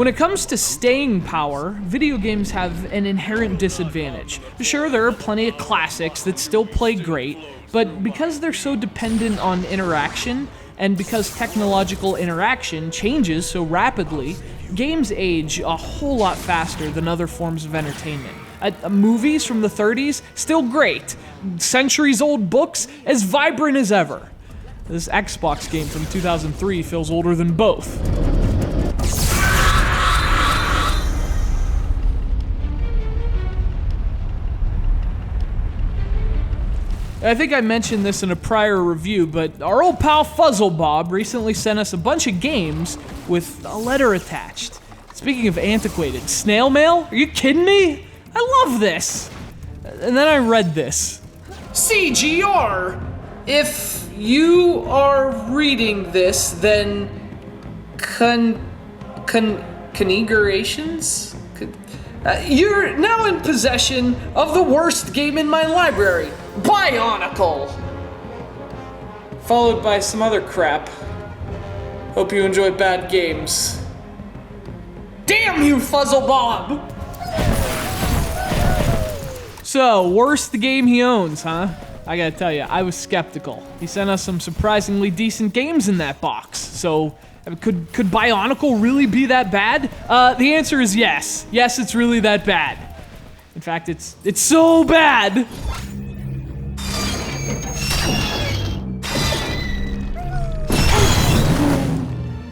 When it comes to staying power, video games have an inherent disadvantage. Sure, there are plenty of classics that still play great, but because they're so dependent on interaction, and because technological interaction changes so rapidly, games age a whole lot faster than other forms of entertainment. Movies from the 30s, still great. Centuries-old books, as vibrant as ever. This Xbox game from 2003 feels older than both. I think I mentioned this in a prior review, but our old pal Fuzzlebob recently sent us a bunch of games with a letter attached. Speaking of antiquated, snail mail? Are you kidding me? I love this! And then I read this. CGR! If you are reading this, then congratulations? You're now in possession of the worst game in my library, Bionicle! Followed by some other crap. Hope you enjoy bad games. Damn you, Fuzzlebob! So, worst game he owns, huh? I gotta tell you, I was skeptical. He sent us some surprisingly decent games in that box, so could Bionicle really be that bad? The answer is yes. Yes, it's really that bad. In fact, it's so bad!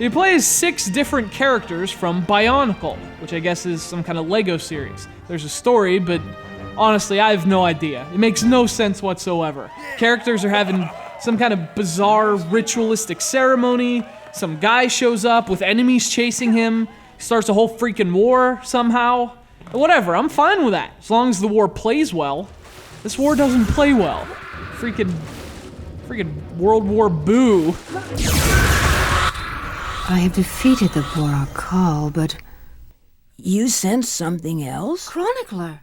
You play as 6 different characters from Bionicle, which I guess is some kind of Lego series. There's a story, but honestly, I have no idea. It makes no sense whatsoever. Characters are having some kind of bizarre ritualistic ceremony. Some guy shows up with enemies chasing him, starts a whole freaking war somehow. Whatever, I'm fine with that, as long as the war plays well. This war doesn't play well. Freaking World War Boo. I have defeated the Borakal, but you sent something else? Chronicler.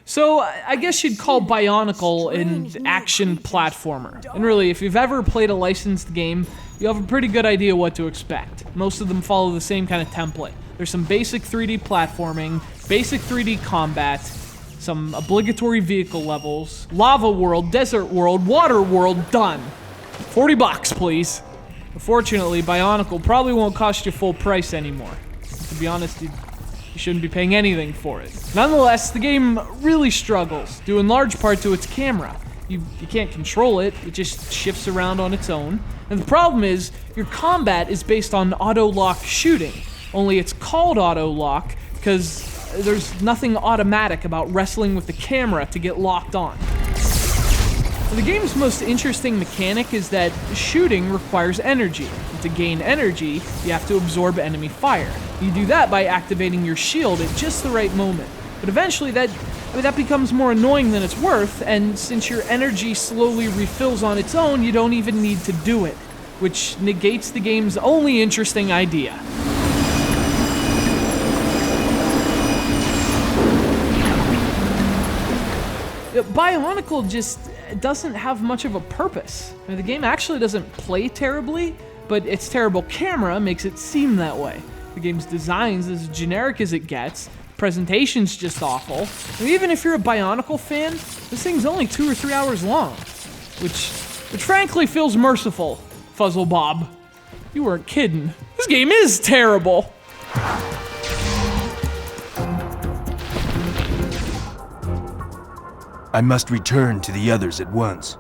So, I guess you'd call Bionicle an action platformer. And really, if you've ever played a licensed game, you have a pretty good idea what to expect. Most of them follow the same kind of template. There's some basic 3D platforming, basic 3D combat, some obligatory vehicle levels, lava world, desert world, water world, done. $40, please. Unfortunately, Bionicle probably won't cost you full price anymore. To be honest, you shouldn't be paying anything for it. Nonetheless, the game really struggles, due in large part to its camera. You can't control it, it just shifts around on its own. And the problem is, your combat is based on auto-lock shooting. Only it's called auto-lock because there's nothing automatic about wrestling with the camera to get locked on. The game's most interesting mechanic is that shooting requires energy. And to gain energy, you have to absorb enemy fire. You do that by activating your shield at just the right moment. But eventually that becomes more annoying than it's worth, and since your energy slowly refills on its own, you don't even need to do it, which negates the game's only interesting idea. Bionicle just doesn't have much of a purpose. I mean, the game actually doesn't play terribly, but its terrible camera makes it seem that way. The game's design's as generic as it gets, presentation's just awful, and even if you're a Bionicle fan, this thing's only 2 or 3 hours long, which frankly feels merciful, Fuzzlebob. You weren't kidding. This game is terrible! I must return to the others at once.